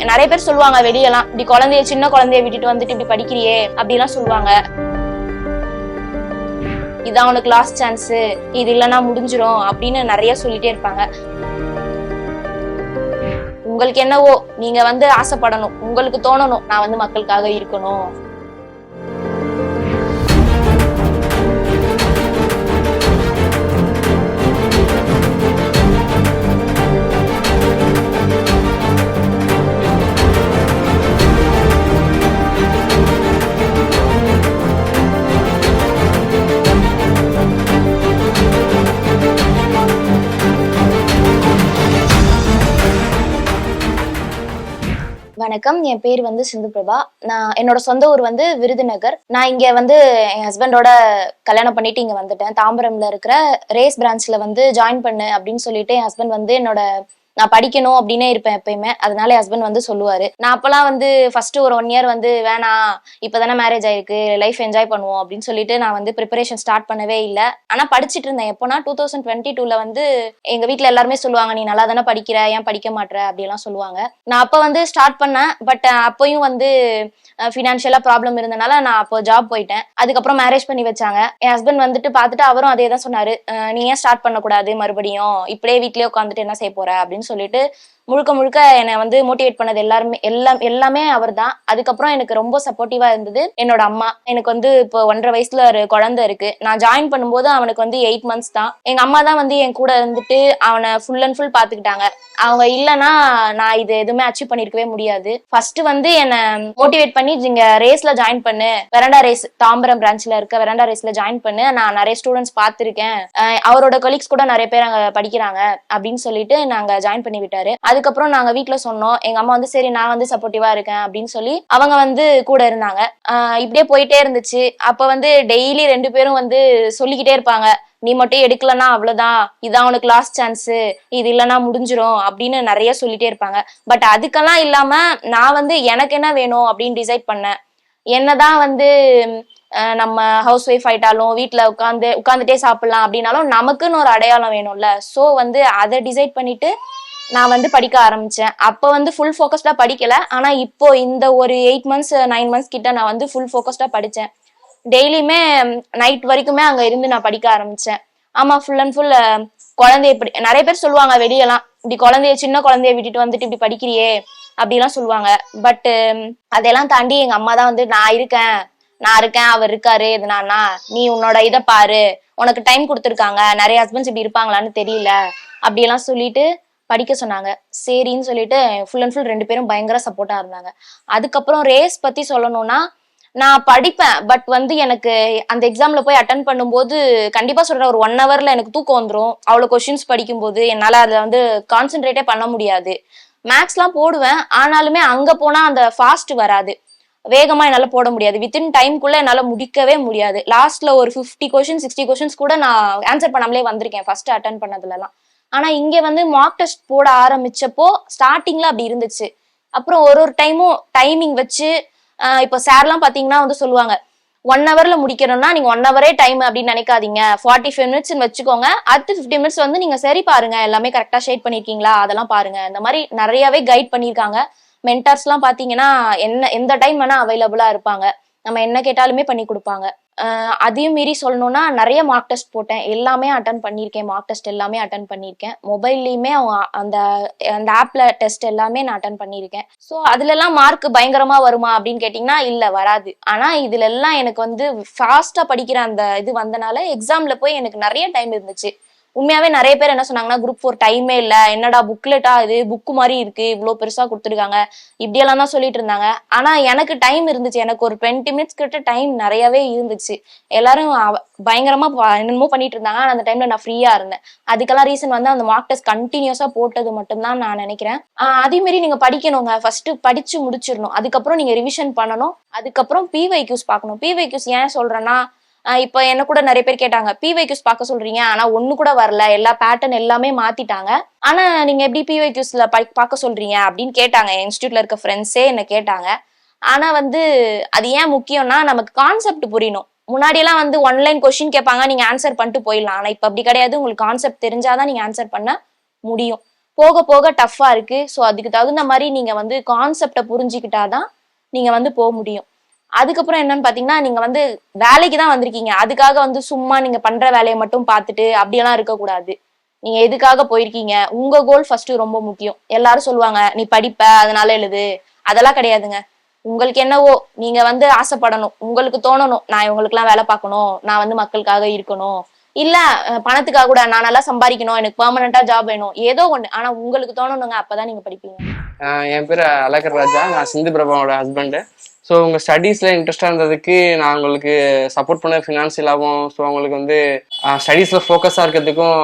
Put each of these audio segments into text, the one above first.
நிறைய பேர் சொல்லுவாங்க வெளியெல்லாம், இப்படி சின்ன குழந்தைய விட்டுட்டு வந்துட்டு இப்படி படிக்கிறியே அப்படிலாம் சொல்லுவாங்க. இதான் உனக்கு லாஸ்ட் சான்ஸ், இது இல்லைன்னா முடிஞ்சிரும் அப்படின்னு நிறைய சொல்லிட்டே இருப்பாங்க. உங்களுக்கு என்னவோ நீங்க ஆசைப்படணும், உங்களுக்கு தோணணும் நான் மக்களுக்காக இருக்கணும். வணக்கம், என் பேர் சிந்து பிரபா. நான் என்னோட சொந்த ஊர் விருதுநகர். நான் இங்க என் ஹஸ்பண்டோட கல்யாணம் பண்ணிட்டு இங்க வந்துட்டேன். தாம்பரம்ல இருக்கிற ரேஸ் பிரான்ச்ல ஜாயின் பண்ணு அப்படின்னு சொல்லிட்டு என் ஹஸ்பண்ட் நான் படிக்கணும் அப்படின்னே இருப்பேன் எப்பயுமே. அதனால என் ஹஸ்பண்ட் சொல்லுவாரு. நான் அப்பெல்லாம் ஃபர்ஸ்ட் ஒரு 1 இயர் வேணாம், இப்பதானே மேரேஜ் ஆயிருக்கு, லைஃப் என்ஜாய் பண்ணுவோம் அப்படின்னு சொல்லிட்டு நான் ப்ரிப்பரேஷன் ஸ்டார்ட் பண்ணவே இல்லை. ஆனா படிச்சுட்டு இருந்தேன். எப்போனா 2022ல எங்க வீட்டுல எல்லாருமே சொல்லுவாங்க, நீ நல்லா தானே படிக்கிற, ஏன் படிக்க மாட்டேற அப்படியெல்லாம் சொல்லுவாங்க. நான் அப்ப ஸ்டார்ட் பண்ணேன். பட் அப்பயும் ஃபினான்ஷியலா ப்ராப்ளம் இருந்தனால நான் அப்போ ஜாப் போயிட்டேன். அதுக்கப்புறம் மேரேஜ் பண்ணி வச்சாங்க. என் ஹஸ்பண்ட் பார்த்துட்டு அவரும் அதே தான் சொன்னாரு, நீ ஏன் ஸ்டார்ட் பண்ணக்கூடாது மறுபடியும், இப்படியே வீட்லயே உட்காந்துட்டு என்ன செய்ய போற அப்படின்னு சொல்லிட்டு முழுக்க முழுக்க என்னை மோட்டிவேட் பண்ணது எல்லாமே அவர் தான். அதுக்கப்புறம் எனக்கு ரொம்ப சப்போர்ட்டிவா இருந்தது என்னோட அம்மா. எனக்கு இப்போ 1.5 வயசுல ஒரு குழந்தை இருக்கு. நான் ஜாயின் பண்ணும்போது அவனுக்கு 8 மந்த்ஸ் தான். எங்க அம்மா தான் என் கூட இருந்துட்டு அவனை ஃபுல் அண்ட் ஃபுல் பாத்துக்கிட்டாங்க. அவங்க இல்லைன்னா நான் இது எதுவுமே அச்சீவ் பண்ணிருக்கவே முடியாது. ஃபர்ஸ்ட் என்னை மோட்டிவேட் பண்ணி இங்க ரேஸ்ல ஜாயின் பண்ணு, வெரண்டா ரேஸ், தாம்பரம் பிரான்ச்ல இருக்க வெரண்டா ரேஸ்ல ஜாயின் பண்ணு, நான் நிறைய ஸ்டூடெண்ட்ஸ் பார்த்திருக்கேன், அவரோட கொலீக்ஸ் கூட நிறைய பேர் அங்க படிக்கிறாங்க அப்படின்னு சொல்லிட்டு நாங்க ஜாயின் பண்ணி விட்டாரு. அதுக்கப்புறம் நாங்க வீட்டுல சொன்னோம். எங்க அம்மா சரி நான் சப்போர்ட்டிவா இருக்கேன் அப்படின்னு சொல்லி அவங்க கூட இருந்தாங்க. இப்படியே போயிட்டே இருந்துச்சு. அப்ப டெய்லி 2 பேரும் சொல்லிக்கிட்டே இருப்பாங்க, நீ மட்டும் எடுக்கலன்னா அவ்வளவுதான், இதான் உனக்கு லாஸ்ட் சான்ஸ், இது இல்லைன்னா முடிஞ்சிரும் அப்படின்னு நிறைய சொல்லிட்டே இருப்பாங்க. பட் அதுக்கெல்லாம் இல்லாம நான் எனக்கு என்ன வேணும் அப்படின்னு டிசைட் பண்ணேன். என்னதான் நம்ம ஹவுஸ் ஒய்ஃப் ஆயிட்டாலும் வீட்டுல உட்காந்துட்டே சாப்பிடலாம் அப்படின்னாலும் நமக்குன்னு ஒரு அடையாளம் வேணும்ல. சோ அதை டிசைட் பண்ணிட்டு நான் படிக்க ஆரம்பிச்சேன். அப்ப ஃபுல் ஃபோக்கஸ்டா படிக்கல. ஆனா இப்போ இந்த ஒரு 8 மந்த்ஸ் 9 மந்த்ஸ் கிட்ட நான் ஃபுல் ஃபோக்கஸ்டா படிச்சேன். டெய்லியுமே நைட் வரைக்குமே அங்க இருந்து நான் படிக்க ஆரம்பிச்சேன். ஆமா, ஃபுல் அண்ட் ஃபுல் குழந்தைய இப்படி நிறைய பேர் சொல்லுவாங்க வெளியெல்லாம், இப்படி சின்ன குழந்தைய விட்டுட்டு வந்துட்டு இப்படி படிக்கிறியே அப்படிலாம் சொல்லுவாங்க. பட் அதெல்லாம் தாண்டி எங்க அம்மா தான் நான் இருக்கேன், அவர் இருக்காரு, எதுனா நீ உன்னோட இதை பாரு, உனக்கு டைம் கொடுத்துருக்காங்க, நிறைய ஹஸ்பண்ட்ஸ் இப்படி இருப்பாங்களான்னு தெரியல அப்படியெல்லாம் சொல்லிட்டு படிக்க சொன்னாங்க. சரின்னு சொல்லிட்டு ஃபுல் அண்ட் ஃபுல் 2 பேரும் பயங்கர சப்போர்ட்டா இருந்தாங்க. அதுக்கப்புறம் ரேஸ் பத்தி சொல்லணும்னா, நான் படிப்பேன். பட் எனக்கு அந்த எக்ஸாம்ல போய் அட்டன் பண்ணும்போது கண்டிப்பா சொல்றேன், ஒரு 1 ஹவர்ல எனக்கு தூக்கம் வந்துடும். அவ்வளவு கொஸ்டின்ஸ் படிக்கும்போது என்னால அதை கான்சென்ட்ரேட்டே பண்ண முடியாது. மேக்ஸ்லாம் போடுவேன், ஆனாலுமே அங்க போனா அந்த ஃபாஸ்ட் வராது, வேகமா என்னால போட முடியாது. வித்தின் டைம்குள்ள என்னால முடிக்கவே முடியாது. லாஸ்ட்ல ஒரு 50 கொஸ்டின் 60 கொஸ்டின்ஸ் கூட நான் ஆன்சர் பண்ணாமலே வந்திருக்கேன் ஃபர்ஸ்ட் அட்டன் பண்ணதுல எல்லாம். ஆனா இங்க மார்க் டெஸ்ட் போட ஆரம்பிச்சப்போ ஸ்டார்டிங்ல அப்படி இருந்துச்சு. அப்புறம் ஒரு டைமும் டைமிங் வச்சு இப்போ சார்லாம் பாத்தீங்கன்னா சொல்லுவாங்க, 1 ஹவர்ல முடிக்கணும்னா நீங்க 1 ஹவரே டைம் அப்படின்னு நினைக்காதீங்க, 45 மினிட்ஸ் வச்சுக்கோங்க, அடுத்து 50 மினிட்ஸ் நீங்க சரி பாருங்க, எல்லாமே கரெக்டா ஷேட் பண்ணிருக்கீங்களா அதெல்லாம் பாருங்க. இந்த மாதிரி நிறையவே கைட் பண்ணிருக்காங்க. மென்டார்ஸ் எல்லாம் பாத்தீங்கன்னா எந்த டைம் வேணா அவைலபிளா இருப்பாங்க, நம்ம என்ன கேட்டாலுமே பண்ணி கொடுப்பாங்க. அதையும் மீறி சொல்லணும்னா நிறைய மார்க் டெஸ்ட் போட்டேன், எல்லாமே அட்டன் பண்ணியிருக்கேன். மார்க் டெஸ்ட் எல்லாமே அட்டன் பண்ணியிருக்கேன். மொபைல்லையுமே அந்த ஆப்ல டெஸ்ட் எல்லாமே நான் அட்டன் பண்ணியிருக்கேன். ஸோ அதுல எல்லாம் மார்க் பயங்கரமா வருமா அப்படின்னு கேட்டீங்கன்னா இல்ல, வராது. ஆனா இதுல எல்லாம் எனக்கு ஃபாஸ்டா படிக்கிற அந்த இது வந்தனால எக்ஸாம்ல போய் எனக்கு நிறைய டைம் இருந்துச்சு. உண்மையாவே நிறைய பேர் என்ன சொன்னாங்கன்னா, குரூப் 4 டைமே இல்ல, என்னடா புக்லெட்டா இது, புக்கு மாதிரி இருக்கு, இவ்வளவு பெருசா கொடுத்துருக்காங்க, இப்படியெல்லாம் தான் சொல்லிட்டு இருந்தாங்க. ஆனா எனக்கு டைம் இருந்துச்சு. எனக்கு ஒரு 20 மினிட்ஸ் கிட்ட டைம் நிறையவே இருந்துச்சு. எல்லாரும் பயங்கரமா என்னமோ பண்ணிட்டு இருந்தாங்க. ஆனா அந்த டைம்ல நான் ஃப்ரீயா இருந்தேன். அதுக்கெல்லாம் ரீசன் அந்த மார்க் டெஸ்ட் கண்டினியூஸா போட்டது மட்டும்தான் நான் நினைக்கிறேன். அதே மாதிரி நீங்க படிக்கணுங்க, ஃபர்ஸ்ட் படிச்சு முடிச்சிடணும், அதுக்கப்புறம் நீங்க ரிவிஷன் பண்ணணும், அதுக்கப்புறம் பிவைக்யூஸ் பார்க்கணும். பிவைக்யூஸ் ஏன் சொல்றேன்னா, இப்ப என்ன கூட நிறைய பேர் கேட்டாங்க, பிவைக்யூஸ் பார்க்க சொல்றீங்க, ஆனா ஒண்ணு கூட வரல, எல்லா பேட்டர்ன் எல்லாமே மாத்திட்டாங்க, ஆனா நீங்க எப்படி பிவைக்யூஸ்ல பார்க்க சொல்றீங்க அப்படின்னு கேட்டாங்க. இன்ஸ்டியூட்ல இருக்க ஃப்ரெண்ட்ஸே என்ன கேட்டாங்க. ஆனா அது ஏன் முக்கியம்னா, நமக்கு கான்செப்ட் புரியணும். முன்னாடி எல்லாம் ஒன்லைன் கொஸ்டின் கேட்பாங்க, நீங்க ஆன்சர் பண்ணிட்டு போயிடலாம். ஆனா இப்ப அப்படி கிடையாது, உங்களுக்கு கான்செப்ட் தெரிஞ்சாதான் நீங்க ஆன்சர் பண்ண முடியும். போக போக டஃப்பா இருக்கு. ஸோ அதுக்கு தகுந்த மாதிரி நீங்க வந்து கான்செப்டை புரிஞ்சுக்கிட்டாதான் நீங்க வந்து போக முடியும். அதுக்கப்புறம் என்னன்னு பாத்தீங்கன்னா, நீங்க வந்து வேலைக்கு தான் வந்திருக்கீங்க. அதுக்காக வந்து சும்மா நீங்க பண்ற வேலையை மட்டும் பார்த்துட்டு அப்படியெல்லாம் இருக்கக்கூடாது. நீங்க எதுக்காக போயிருக்கீங்க, உங்க கோல் ஃபர்ஸ்ட் ரொம்ப முக்கியம். எல்லாரும் சொல்லுவாங்க நீ படிப்ப அதனால எழுது, அதெல்லாம் கிடையாதுங்க. உங்களுக்கு என்னவோ நீங்க வந்து ஆசைப்படணும், உங்களுக்கு தோணணும் நான் இவங்களுக்கு எல்லாம் வேலை பார்க்கணும், நான் வந்து மக்களுக்காக இருக்கணும், இல்ல பணத்துக்காக கூட நான் நல்லா சம்பாதிக்கணும், எனக்கு பெர்மனண்டா ஜாப் வேணும், ஏதோ ஒண்ணு. ஆனா உங்களுக்கு தோணணுங்க, அப்பதான் நீங்க படிப்பீங்க. என் பேர் அழகர் ராஜா, நான் சிந்து பிரபாவோட ஹஸ்பண்டு. ஸோ உங்கள் ஸ்டடீஸில் இன்ட்ரெஸ்டாக இருந்ததுக்கு நான் உங்களுக்கு சப்போர்ட் பண்ணேன் ஃபினான்ஷியலாகவும். ஸோ அவங்களுக்கு வந்து ஸ்டடீஸில் ஃபோக்கஸாக இருக்கிறதுக்கும்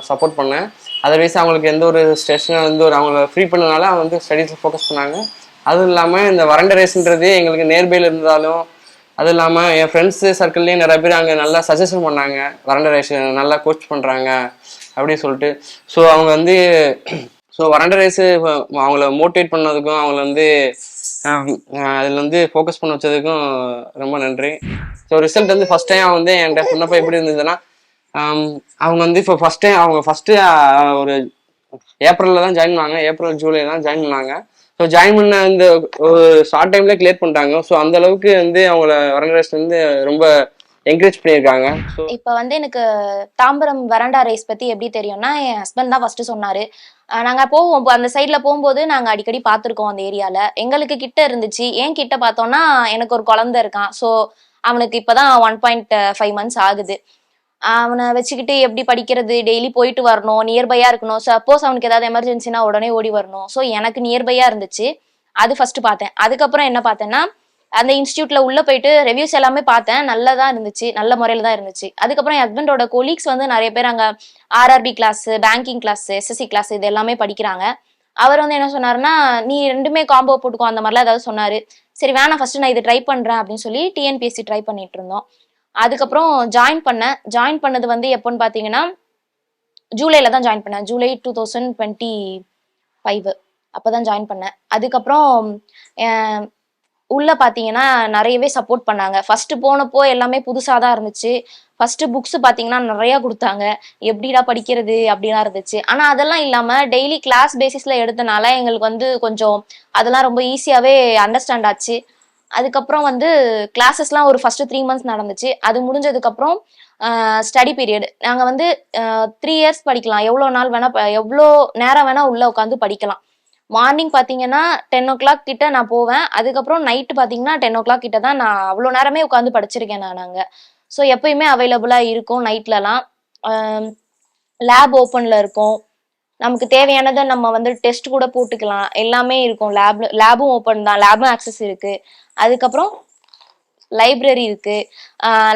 சப்போர்ட் பண்ணேன். அதர்வைஸ் அவங்களுக்கு எந்த ஒரு ஸ்ட்ரெஸ்ஸும் வந்து அவங்கள ஃப்ரீ பண்ணனால அவங்க வந்து ஸ்டடீஸில் ஃபோக்கஸ் பண்ணாங்க. அதுவும் இல்லாமல் இந்த வறண்ட ரேஸ்ன்றது எங்களுக்கு நேர்பையில் இருந்தாலும், அதுவும் இல்லாமல் என் ஃப்ரெண்ட்ஸு சர்க்கிள்லேயும் நிறைய பேர் அங்கே நல்லா சஜஷன் பண்ணாங்க, வறண்ட ரேஸ் நல்லா கோச் பண்ணுறாங்க அப்படின்னு சொல்லிட்டு. ஸோ அவங்க வந்து வறண்ட ரேஸு அவங்கள மோட்டிவேட் பண்ணதுக்கும் அவங்கள வந்து அதில் வந்து ஃபோக்கஸ் பண்ண வச்சதுக்கும் ரொம்ப நன்றி. ஸோ ரிசல்ட் வந்து ஃபஸ்ட் டைம் வந்து என்கிட்ட சொன்னப்போ எப்படி இருந்ததுன்னா, அவங்க வந்து இப்போ ஃபஸ்ட்டு ஒரு ஏப்ரலில் தான் ஜாயின் பண்ணாங்க, ஏப்ரல் ஜூலை தான் ஜாயின் பண்ணாங்க. ஸோ ஜாயின் பண்ண இந்த ஒரு ஷார்ட் டைம்ல கிளியர் பண்ணிட்டாங்க. ஸோ அந்த அளவுக்கு வந்து அவங்கள வறண்ட ரேஸ் வந்து ரொம்ப என்கரேஜ் பண்ணியிருக்காங்க. இப்ப வந்து எனக்கு தாம்பரம் வராண்டா ரேஸ் பத்தி எப்படி தெரியும்னா, என் ஹஸ்பண்ட் தான் ஃபர்ஸ்ட் சொன்னாரு. நாங்க போவோம், அந்த சைட்ல போகும்போது நாங்க அடிக்கடி பார்த்துருக்கோம் அந்த ஏரியால. எங்களுக்கு கிட்ட இருந்துச்சு. ஏன் கிட்ட பார்த்தோம்னா, எனக்கு ஒரு குழந்தை இருக்கான். ஸோ அவனுக்கு இப்பதான் 1.5 months ஆகுது. அவனை வச்சுக்கிட்டு எப்படி படிக்கிறது, டெய்லி போயிட்டு வரணும், நியர்பையா இருக்கணும். சப்போஸ் அவனுக்கு ஏதாவது எமர்ஜென்சினா உடனே ஓடி வரணும். ஸோ எனக்கு நியர்பையா இருந்துச்சு. அது ஃபர்ஸ்ட் பார்த்தேன். அதுக்கப்புறம் என்ன பார்த்தேன்னா, அந்த இன்ஸ்டியூட்ல உள்ள போயிட்டு ரிவ்யூஸ் எல்லாமே பார்த்தேன். நல்லதா இருந்துச்சு, நல்ல முறையில தான் இருந்துச்சு. அதுக்கப்புறம் என் ஹஸ்பண்டோட கொலீக்ஸ் வந்து நிறைய பேர் அங்க RRB class, banking class, SSC class இது எல்லாமே படிக்கிறாங்க. அவர் வந்து என்ன சொன்னாருன்னா, நீ ரெண்டுமே காம்போ போட்டுக்கோ அந்த மாதிரிலாம் ஏதாவது சொன்னாரு. சரி வேணாம், ஃபர்ஸ்ட் நான் இது ட்ரை பண்றேன் அப்படின்னு சொல்லி டிஎன்பிஎஸ்சி ட்ரை பண்ணிட்டு இருந்தோம். அதுக்கப்புறம் ஜாயின் பண்ணது வந்து எப்போன்னு பாத்தீங்கன்னா, ஜூலைல தான் ஜாயின் பண்ணேன். ஜூலை 2025 அப்பதான் ஜாயின் பண்ணேன். அதுக்கப்புறம் உள்ள பாத்தீங்கன்னா நிறையவே சப்போர்ட் பண்ணாங்க. ஃபர்ஸ்ட் போனப்போ எல்லாமே புதுசாதான் இருந்துச்சு. ஃபர்ஸ்ட் புக்ஸ் பாத்தீங்கன்னா நிறைய கொடுத்தாங்க. எப்படிடா படிக்கிறது அப்படிலாம் இருந்துச்சு. ஆனா அதெல்லாம் இல்லாம டெய்லி கிளாஸ் பேசிஸ்ல எடுத்தனால எங்களுக்கு வந்து கொஞ்சம் அதெல்லாம் ரொம்ப ஈஸியாவே அண்டர்ஸ்டாண்ட் ஆச்சு. அதுக்கப்புறம் வந்து கிளாஸஸ்லாம் ஒரு ஃபர்ஸ்ட் 3 months நடந்துச்சு. அது முடிஞ்சதுக்கு அப்புறம் ஸ்டடி பீரியட் நாங்க வந்து 3 years படிக்கலாம். எவ்வளவு நாள் வேணா எவ்வளோ நேரம் வேணா உள்ள உட்காந்து படிக்கலாம். மார்னிங் பாத்தீங்கன்னா 10 o'clock கிட்ட நான் போவேன். அதுக்கப்புறம் நைட்டு பாத்தீங்கன்னா 10 o'clock கிட்ட தான் நான் அவ்வளோ நேரமே உட்காந்து படிச்சிருக்கேன் நான் அங்க. ஸோ எப்பயுமே அவைலபிளா இருக்கும் நைட்லலாம். லேப் ஓப்பன்ல இருக்கும். நமக்கு தேவையானதை நம்ம வந்து டெஸ்ட் கூட போட்டுக்கலாம். எல்லாமே இருக்கும். லேபும் ஓப்பன் தான், லேபும் ஆக்சஸ் இருக்கு. அதுக்கப்புறம் லைப்ரரி இருக்கு.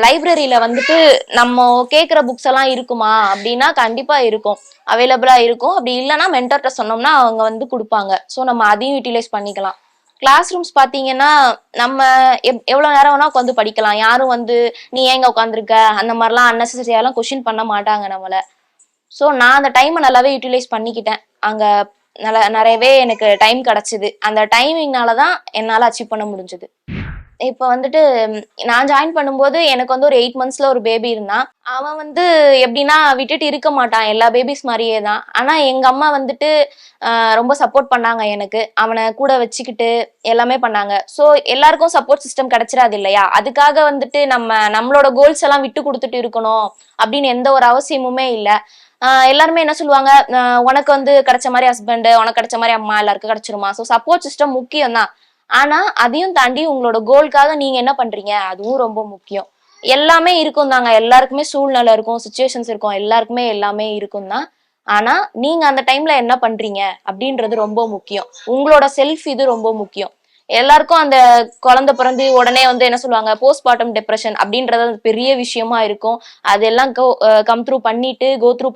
லைப்ரரியில வந்துட்டு நம்ம கேட்குற புக்ஸ் எல்லாம் இருக்குமா அப்படின்னா கண்டிப்பா இருக்கும், அவைலபிளா இருக்கும். அப்படி இல்லைன்னா மென்டர்கிட்ட சொன்னோம்னா அவங்க வந்து கொடுப்பாங்க. ஸோ நம்ம அதையும் யூட்டிலைஸ் பண்ணிக்கலாம். கிளாஸ் ரூம்ஸ் பாத்தீங்கன்னா நம்ம எவ்வளவு நேரம் வேணா உட்காந்து படிக்கலாம். யாரும் வந்து நீ ஏங்க உட்காந்துருக்க அந்த மாதிரிலாம் அன்னெசரியாலாம் கொஸ்டின் பண்ண மாட்டாங்க நம்மள. ஸோ நான் அந்த டைமை நல்லாவே யூட்டிலைஸ் பண்ணிக்கிட்டேன். அங்க நிறையவே எனக்கு டைம் கிடைச்சிது. அந்த டைமிங்னாலதான் என்னால அச்சீவ் பண்ண முடிஞ்சது. இப்ப வந்துட்டு நான் ஜாயின் பண்ணும்போது எனக்கு வந்து ஒரு 8 monthsல ஒரு பேபி இருந்தான். அவன் வந்து எப்படின்னா விட்டுட்டு இருக்க மாட்டான், எல்லா பேபிஸ் மாதிரியே தான். ஆனா எங்க அம்மா வந்துட்டு ரொம்ப சப்போர்ட் பண்ணாங்க எனக்கு. அவனை கூட வச்சுக்கிட்டு எல்லாமே பண்ணாங்க. ஸோ எல்லாருக்கும் சப்போர்ட் சிஸ்டம் கிடைச்சிடாது இல்லையா? அதுக்காக வந்துட்டு நம்மளோட கோல்ஸ் எல்லாம் விட்டு கொடுத்துட்டு இருக்கணும் அப்படின்னு எந்த ஒரு அவசியமுமே இல்லை. எல்லாருமே என்ன சொல்லுவாங்க, உனக்கு வந்து கிடைச்ச மாதிரி ஹஸ்பண்ட், உனக்கு கிடைச்ச மாதிரி அம்மா எல்லாருக்கும் கிடைச்சிருமா? ஸோ சப்போர்ட் சிஸ்டம் முக்கியம் தான். ஆனா அதையும் தாண்டி உங்களோட கோல்காக நீங்க என்ன பண்றீங்க அதுவும் ரொம்ப முக்கியம். எல்லாமே இருக்கும் தாங்க, எல்லாருக்குமே சூழ்நிலை இருக்கும், சுச்சுவேஷன்ஸ் இருக்கும், எல்லாருக்குமே எல்லாமே இருக்கும் தான். ஆனா நீங்க அந்த டைம்ல என்ன பண்றீங்க அப்படின்றது ரொம்ப முக்கியம். உங்களோட செல்ஃப் இது ரொம்ப முக்கியம். எல்லாருக்கும் அந்த குழந்தை பிறந்து உடனே வந்து என்ன சொல்லுவாங்க, போஸ்ட்மார்ட்டம் டிப்ரெஷன் அப்படின்றது பெரிய விஷயமா இருக்கும். அதெல்லாம் கோ த்ரூ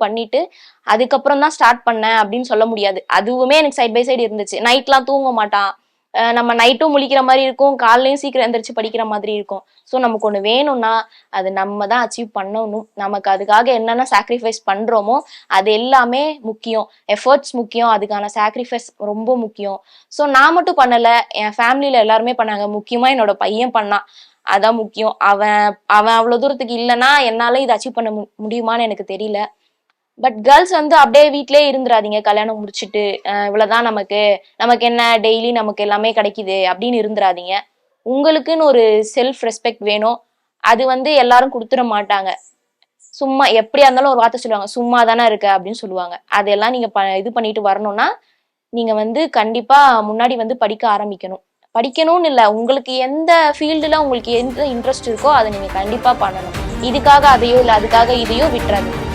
பண்ணிட்டு அதுக்கப்புறம் தான் ஸ்டார்ட் பண்ணேன் அப்படின்னு சொல்ல முடியாது. அதுவுமே எனக்கு சைட் பை சைடு இருந்துச்சு. நைட்லாம் தூங்க மாட்டான், நம்ம நைட்டும் முழிக்கிற மாதிரி இருக்கும், காலையிலயும் சீக்கிரம் எந்திரிச்சு படிக்கிற மாதிரி இருக்கும். ஸோ நமக்கு ஒண்ணு வேணும்னா அது நம்ம தான் அச்சீவ் பண்ணணும். நமக்கு அதுக்காக என்னென்ன சாக்ரிஃபைஸ் பண்றோமோ அது எல்லாமே முக்கியம். எஃபர்ட்ஸ் முக்கியம், அதுக்கான சாக்ரிஃபைஸ் ரொம்ப முக்கியம். ஸோ நான் மட்டும் பண்ணல, என் ஃபேமிலியில எல்லாருமே பண்ணாங்க. முக்கியமா என்னோட பையன் பண்ணான், அதான் முக்கியம். அவன் அவ்வளவு தூரத்துக்கு இல்லைன்னா என்னால இதை அச்சீவ் பண்ண முடியுமான்னு எனக்கு தெரியல. பட் கேர்ள்ஸ் வந்து அப்படியே வீட்லயே இருந்துராதீங்க, கல்யாணம் முடிச்சுட்டு இவ்வளவுதான் நமக்கு, நமக்கு என்ன டெய்லி நமக்கு எல்லாமே கிடைக்குது அப்படின்னு இருந்துராதீங்க. உங்களுக்குன்னு ஒரு செல்ஃப் ரெஸ்பெக்ட் வேணும். அது வந்து எல்லாரும் கொடுத்துட மாட்டாங்க. சும்மா எப்படியா இருந்தாலும் ஒரு வார்த்தை சொல்லுவாங்க, சும்மா தானே இருக்க அப்படின்னு சொல்லுவாங்க. அதெல்லாம் நீங்க இது பண்ணிட்டு வரணும்னா நீங்க வந்து கண்டிப்பா முன்னாடி வந்து படிக்க ஆரம்பிக்கணும். படிக்கணும்னு இல்ல, உங்களுக்கு எந்த ஃபீல்டுல உங்களுக்கு எந்த இன்ட்ரெஸ்ட் இருக்கோ அதை நீங்க கண்டிப்பா பண்ணணும். இதுக்காக அதையோ இல்ல அதுக்காக இதையோ விட்டுறாதீங்க.